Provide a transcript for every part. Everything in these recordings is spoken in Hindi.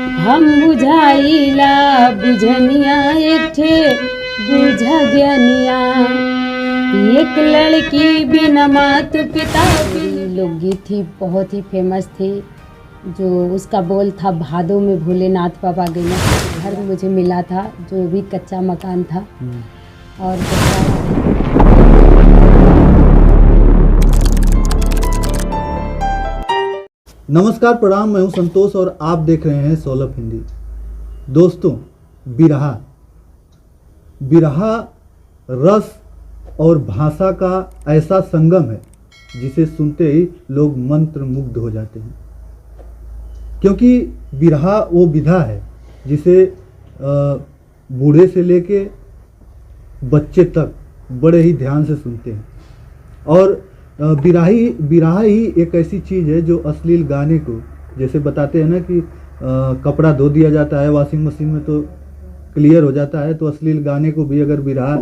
हम बुझाइला बुझनिया एक ठे बुझा ज्ञानिया, एक लड़की बिना मात पिता। लोकगीत थी, बहुत ही फेमस थी, जो उसका बोल था भादों में भोलेनाथ बाबा गए। घर मुझे मिला था जो भी कच्चा मकान था। और नमस्कार, प्रणाम। मैं हूं संतोष और आप देख रहे हैं सोलफ हिंदी। दोस्तों, बिरहा रस और भाषा का ऐसा संगम है जिसे सुनते ही लोग मंत्र मुग्ध हो जाते हैं, क्योंकि बिरहा वो विधा है जिसे बूढ़े से लेके बच्चे तक बड़े ही ध्यान से सुनते हैं। और बिरहा ही एक ऐसी चीज़ है जो अश्लील गाने को, जैसे बताते हैं ना कि कपड़ा धो दिया जाता है वॉशिंग मशीन में तो क्लियर हो जाता है, तो अश्लील गाने को भी अगर बिरहा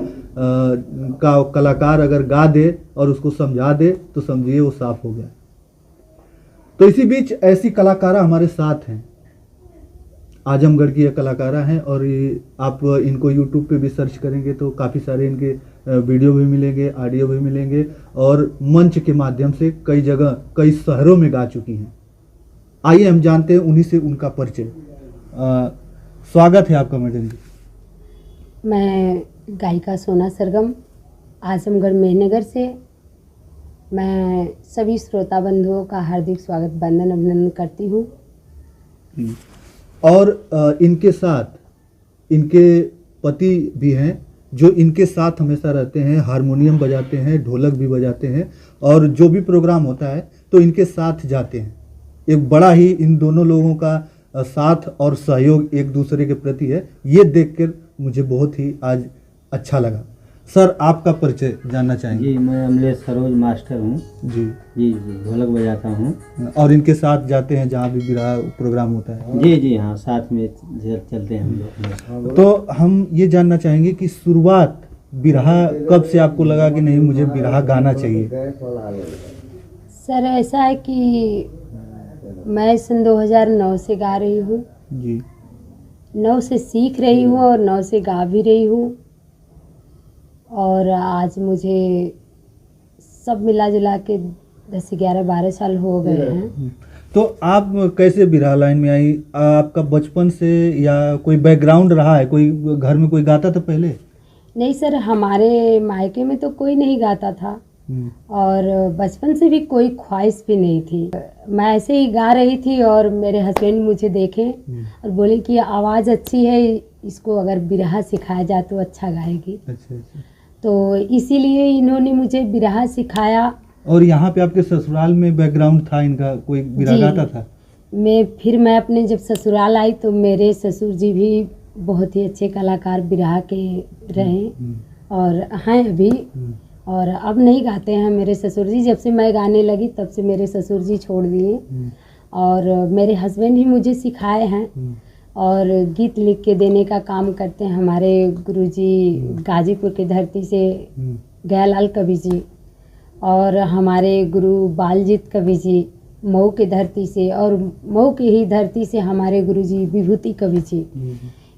का कलाकार अगर गा दे और उसको समझा दे तो समझिए वो साफ हो गया। तो इसी बीच ऐसी कलाकारा हमारे साथ हैं। आजमगढ़ की ये कलाकारा हैं और ये आप इनको यूट्यूब पे भी सर्च करेंगे तो काफ़ी सारे इनके वीडियो भी मिलेंगे, ऑडियो भी मिलेंगे, और मंच के माध्यम से कई जगह कई शहरों में गा चुकी हैं। आइए हम जानते हैं उन्हीं से उनका परिचय। स्वागत है आपका मैडम जी। मैं गायिका सोना सरगम, आजमगढ़ मेहनगर से। मैं सभी श्रोता बंधुओं का हार्दिक स्वागत, वंदन, अभिनंदन करती हूँ। और इनके साथ इनके पति भी हैं जो इनके साथ हमेशा रहते हैं, हारमोनियम बजाते हैं, ढोलक भी बजाते हैं, और जो भी प्रोग्राम होता है तो इनके साथ जाते हैं। एक बड़ा ही इन दोनों लोगों का साथ और सहयोग एक दूसरे के प्रति है, ये देखकर मुझे बहुत ही आज अच्छा लगा। सर, आपका परिचय जानना चाहेंगे? जी, मैं अमलेश सरोज मास्टर हूँ। जी जी जी, ढोलक बजाता हूँ। और इनके साथ जाते हैं जहाँ भी बिरहा प्रोग्राम होता है? जी जी हाँ, साथ में चलते हैं हम लोग। तो हम ये जानना चाहेंगे कि शुरुआत बिरहा कब से आपको लगा कि नहीं मुझे बिरहा गाना चाहिए? सर, ऐसा है कि मैं सन 2009 से गा रही हूँ। जी। 9 से सीख रही हूँ और 9 से गा भी रही हूँ, और आज मुझे सब मिला जुला के 10 11 12 साल हो गए हैं। तो आप कैसे बिरहा लाइन में आई? आपका बचपन से या कोई बैकग्राउंड रहा है? कोई घर में कोई गाता था पहले? नहीं सर, हमारे मायके में तो कोई नहीं गाता था, और बचपन से भी कोई ख्वाहिश भी नहीं थी। मैं ऐसे ही गा रही थी और मेरे हस्बैंड मुझे देखे और बोले कि आवाज़ अच्छी है, इसको अगर बिरहा सिखाया जाए तो अच्छा गाएगी। अच्छा। तो इसीलिए इन्होंने मुझे बिरहा सिखाया। और यहाँ पे आपके ससुराल में बैकग्राउंड था इनका, कोई बिरहा गाता था? मैं अपने जब ससुराल आई तो मेरे ससुर जी भी बहुत ही अच्छे कलाकार बिरहा के रहे और हैं अभी, और अब नहीं गाते हैं मेरे ससुर जी। जब से मैं गाने लगी तब से मेरे ससुर जी छोड़ दिए, और मेरे हस्बैंड ही मुझे सिखाए हैं और गीत लिख के देने का काम करते हैं। हमारे गुरुजी गाजीपुर की धरती से गयालाल कवि जी, और हमारे गुरु बालजीत कवि जी मऊ की धरती से, और मऊ की ही धरती से हमारे गुरुजी विभूति कवि जी,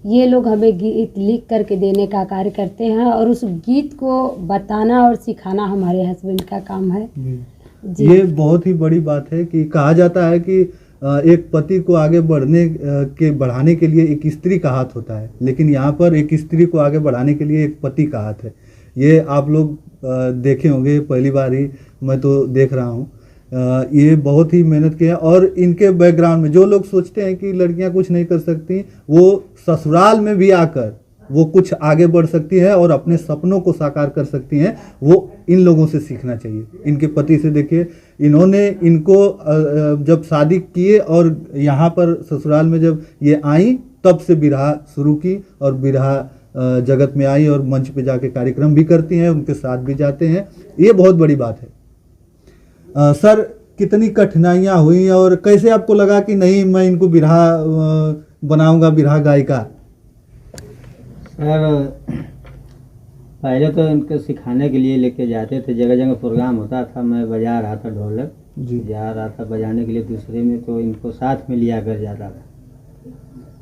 ये लोग हमें गीत लिख करके देने का कार्य करते हैं, और उस गीत को बताना और सिखाना हमारे हस्बैंड का काम है जी। ये बहुत ही बड़ी बात है कि कहा जाता है कि एक पति को आगे बढ़ाने के लिए एक स्त्री का हाथ होता है, लेकिन यहाँ पर एक स्त्री को आगे बढ़ाने के लिए एक पति का हाथ है। ये आप लोग देखे होंगे, पहली बार ही मैं तो देख रहा हूँ। ये बहुत ही मेहनत किया, और इनके बैकग्राउंड में जो लोग सोचते हैं कि लड़कियां कुछ नहीं कर सकती, वो ससुराल में भी आकर वो कुछ आगे बढ़ सकती है और अपने सपनों को साकार कर सकती हैं। वो इन लोगों से सीखना चाहिए। इनके पति से देखिए, इन्होंने इनको जब शादी किए और यहाँ पर ससुराल में जब ये आई तब से बिरहा शुरू की, और बिरहा जगत में आई और मंच पे जाके कार्यक्रम भी करती हैं, उनके साथ भी जाते हैं। ये बहुत बड़ी बात है। सर, कितनी कठिनाइयाँ हुई और कैसे आपको लगा कि नहीं मैं इनको बिरहा बनाऊंगा, बिरहा गायिका? सर, पहले तो इनको सिखाने के लिए लेके जाते थे, जगह जगह प्रोग्राम होता था, मैं बजा रहा था ढोलक, जा रहा था बजाने के लिए दूसरे में, तो इनको साथ में लिया कर जाता था।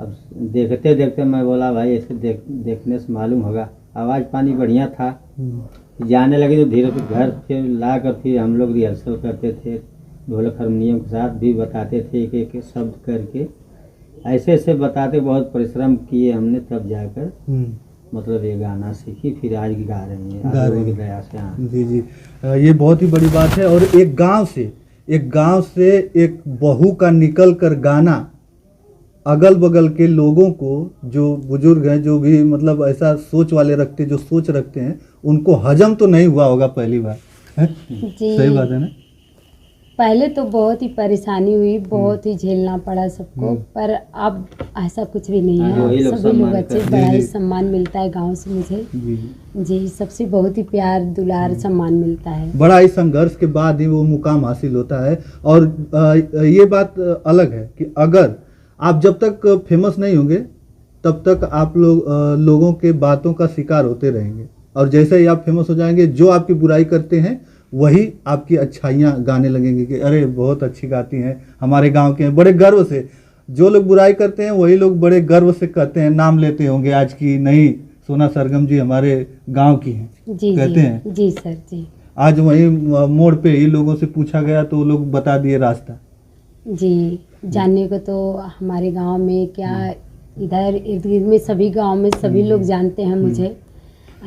अब देखते देखते मैं बोला भाई ऐसे देखने से मालूम होगा, आवाज़ पानी बढ़िया था। जाने लगे तो धीरे धीरे घर फिर ला कर फिर हम लोग रिहर्सल करते थे, ढोलक हारमोनियम के साथ भी बताते थे एक एक शब्द करके, ऐसे ऐसे बताते, बहुत परिश्रम किए हमने, तब जाकर मतलब ये गाना सीखी, फिर आज गा रहे हैं आप लोगों की दया से। हाँ जी जी, ये बहुत ही बड़ी बात है। और एक गांव से एक बहू का निकल कर गाना, अगल बगल के लोगों को, जो बुजुर्ग हैं, जो भी मतलब ऐसा सोच वाले रखते, जो सोच रखते हैं, उनको हजम तो नहीं हुआ होगा पहली बार, है? जी सही बात है ना? पहले तो बहुत ही परेशानी हुई, बहुत ही झेलना पड़ा सबको, पर अब ऐसा कुछ भी नहीं हाँ, वही है। लोग सभी लोग सम्मान अच्छे, करते बड़ा ही जी। सम्मान मिलता है गांव से मुझे। जी जी, सबसे बहुत ही प्यार दुलार सम्मान मिलता है। बड़ा ही संघर्ष के बाद ही वो मुकाम हासिल होता है। और ये बात अलग है कि अगर आप जब तक फेमस नहीं होंगे तब तक आप लोगों के बातों का शिकार होते रहेंगे, और जैसे ही आप फेमस हो जाएंगे, जो आपकी बुराई करते हैं वही आपकी अच्छाइयाँ गाने लगेंगे कि अरे बहुत अच्छी गाती हैं, हमारे गांव के हैं, बड़े गर्व से। जो लोग बुराई करते हैं वही लोग बड़े गर्व से कहते हैं, नाम लेते होंगे आज की, नहीं सोना सरगम जी हमारे गांव की हैं, जी कहते जी हैं। जी सर जी। आज वहीं मोड़ पे ही लोगों से पूछा गया तो वो लोग बता दिए रास्ता। जी, जानने को तो हमारे गांव में क्या, इधर इर्द गिर्द में सभी गांव में सभी लोग जानते हैं मुझे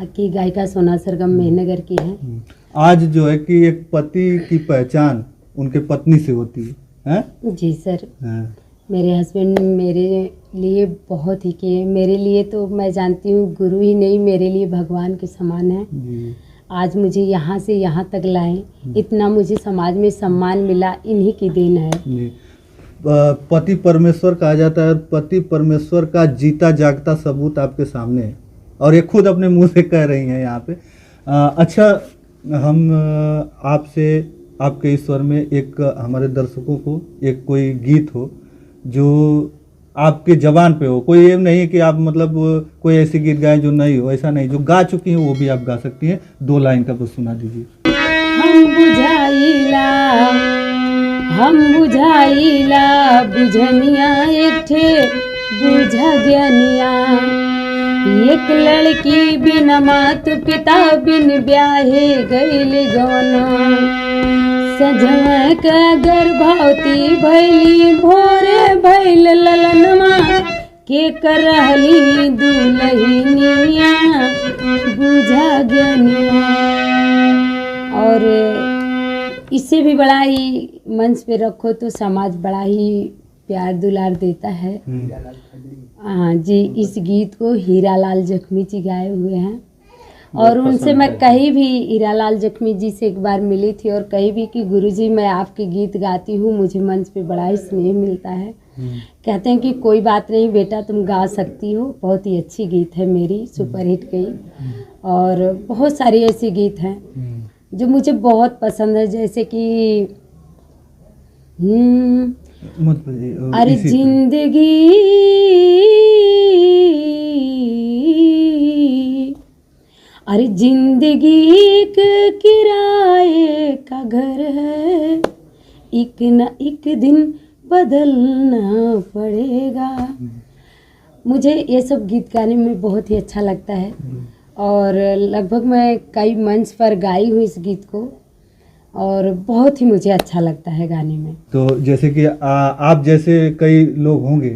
कि गायिका सोना सरगम मेहनगर की है। आज जो है कि एक पति की पहचान उनके पत्नी से होती है? जी सर, हाँ। मेरे हस्बैंड मेरे लिए बहुत ही किए, मेरे लिए तो मैं जानती हूँ गुरु ही नहीं, मेरे लिए भगवान के समान है। जी। आज मुझे यहाँ से यहाँ तक लाए, इतना मुझे समाज में सम्मान मिला, इन्हीं की देन है। जी। पति परमेश्वर कहा जाता है, और पति परमेश्वर का जीता जागता सबूत आपके सामने है, और ये खुद अपने मुंह से कह रही हैं यहाँ पे। अच्छा, हम आपसे आपके ईश्वर में एक हमारे दर्शकों को एक कोई गीत हो जो आपके जबान पे हो, कोई ये नहीं है कि आप मतलब कोई ऐसी गीत गाएं जो नहीं हो, ऐसा नहीं, जो गा चुकी हैं वो भी आप गा सकती हैं, 2 लाइन का बस सुना दीजिए। हम बुझाइला बुझनिया एठे बुझा ज्ञानिया, एक लड़की बिन मात पिता बिन ब्याहे गईल गवना, सजवा का गर्भवती भैली भोरे भैल ललनमा, के करहली दुलहिनिया बुझा ज्ञानिया। और इससे भी बड़ा ही मंच पे रखो तो समाज बड़ा ही प्यार दुलार देता है। हाँ जी, इस गीत को हीरालाल जख्मी जी गाए हुए हैं, और उनसे मैं कहीं भी, हीरालाल जख्मी जी से एक बार मिली थी और कही भी कि गुरुजी मैं आपके गीत गाती हूँ, मुझे मंच पे बड़ा ही स्नेह मिलता है। कहते हैं कि कोई बात नहीं बेटा, तुम गा सकती हो, बहुत ही अच्छी गीत है मेरी, सुपरहिट गई। और बहुत सारे ऐसे गीत हैं जो मुझे बहुत पसंद है, जैसे कि अरे जिंदगी अरे जिंदगी एक किराए का घर है, एक न एक दिन बदलना पड़ेगा। मुझे ये सब गीत गाने में बहुत ही अच्छा लगता है, और लगभग मैं कई मंच पर गाई हूँ इस गीत को, और बहुत ही मुझे अच्छा लगता है गाने में। तो जैसे कि आप जैसे कई लोग होंगे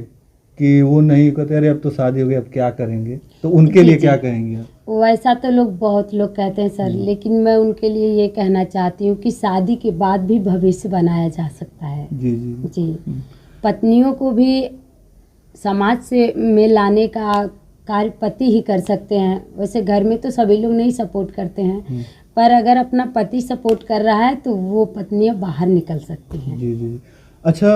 कि वो नहीं कहते अरे अब तो शादी हो गई अब क्या करेंगे, तो उनके लिए क्या कहेंगे आप? वैसा तो बहुत लोग कहते हैं सर, लेकिन मैं उनके लिए ये कहना चाहती हूँ कि शादी के बाद भी भविष्य बनाया जा सकता है। जी जी जी, पत्नियों को भी समाज से में लाने का कार्य पति ही कर सकते हैं। वैसे घर में तो सभी लोग नहीं सपोर्ट करते हैं, पर अगर अपना पति सपोर्ट कर रहा है तो वो पत्नियां बाहर निकल सकती हैं। जी जी। अच्छा,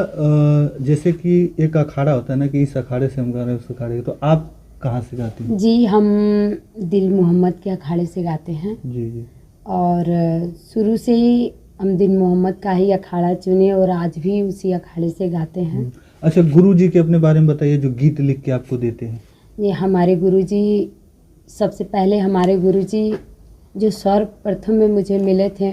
जैसे कि एक अखाड़ा होता है ना कि इस अखाड़े से हम गा रहे हैं, उस अखाड़े, तो आप कहाँ से गाती हैं? जी, हम दिल मोहम्मद के अखाड़े से गाते हैं। जी जी। और शुरू से ही हम दिल मोहम्मद का ही अखाड़ा चुने और आज भी उसी अखाड़े से गाते हैं। अच्छा, गुरु जी के अपने बारे में बताइए, जो गीत लिख के आपको देते हैं। ये हमारे गुरुजी, सबसे पहले हमारे गुरुजी जो सर्वप्रथम में मुझे मिले थे,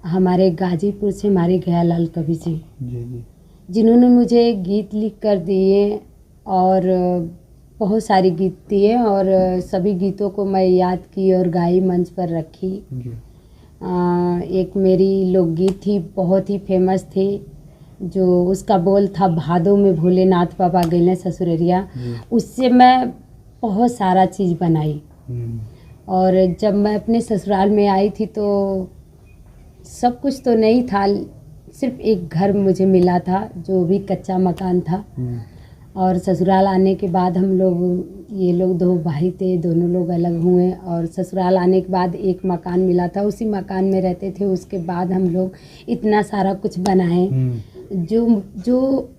हमारे गाजीपुर से हमारे गयालाल कवि जी, जी जी। जिन्होंने मुझे गीत लिख कर दिए और बहुत सारी गीत दिए और सभी गीतों को मैं याद की और गाई, मंच पर रखी। जी। एक मेरी लोकगीत थी, बहुत ही फेमस थी, जो उसका बोल था भादों में भोलेनाथ बाबा गइले ससुररिया। जी। उससे मैं बहुत सारा चीज़ बनाई। हम्म। और जब मैं अपने ससुराल में आई थी तो सब कुछ तो नहीं था, सिर्फ एक घर मुझे मिला था जो भी कच्चा मकान था। हम्म। और ससुराल आने के बाद हम लोग, ये लोग 2 भाई थे, दोनों लोग अलग हुए और ससुराल आने के बाद एक मकान मिला था, उसी मकान में रहते थे। उसके बाद हम लोग इतना सारा कुछ बनाए, जो जो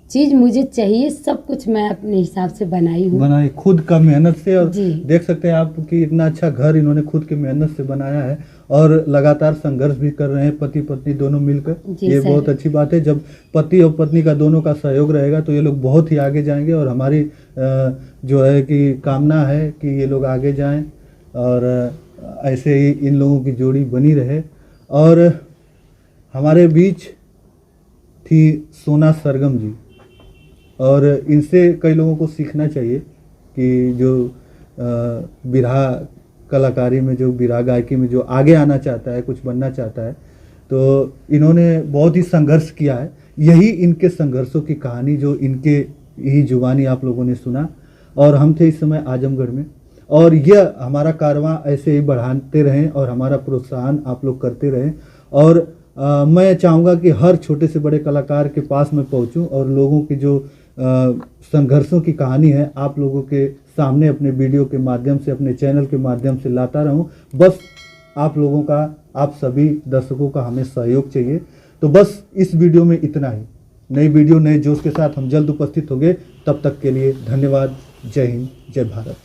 चीज़ मुझे चाहिए सब कुछ मैं अपने हिसाब से बनाई हूँ। बनाई खुद का मेहनत से। और जी। देख सकते हैं आप कि इतना अच्छा घर इन्होंने खुद की मेहनत से बनाया है और लगातार संघर्ष भी कर रहे हैं पति पत्नी दोनों मिलकर। जी ये सर। बहुत अच्छी बात है। जब पति और पत्नी का दोनों का सहयोग रहेगा तो ये लोग बहुत ही आगे जाएंगे और हमारी जो है कि कामना है कि ये लोग आगे जाएं और ऐसे ही इन लोगों की जोड़ी बनी रहे। और हमारे बीच थी सोना सरगम जी, और इनसे कई लोगों को सीखना चाहिए कि जो बिरहा कलाकारी में, जो बिरहा गायकी में जो आगे आना चाहता है, कुछ बनना चाहता है, तो इन्होंने बहुत ही संघर्ष किया है। यही इनके संघर्षों की कहानी जो इनके ही जुबानी आप लोगों ने सुना। और हम थे इस समय आजमगढ़ में, और यह हमारा कारवां ऐसे ही बढ़ाते रहें और हमारा प्रोत्साहन आप लोग करते रहें। और मैं चाहूँगा कि हर छोटे से बड़े कलाकार के पास मैं पहुँचूँ और लोगों की जो संघर्षों की कहानी है आप लोगों के सामने अपने वीडियो के माध्यम से, अपने चैनल के माध्यम से लाता रहूं। बस आप लोगों का, आप सभी दर्शकों का हमें सहयोग चाहिए। तो बस इस वीडियो में इतना ही। नई वीडियो नए जोश के साथ हम जल्द उपस्थित होंगे। तब तक के लिए धन्यवाद। जय हिंद, जय भारत।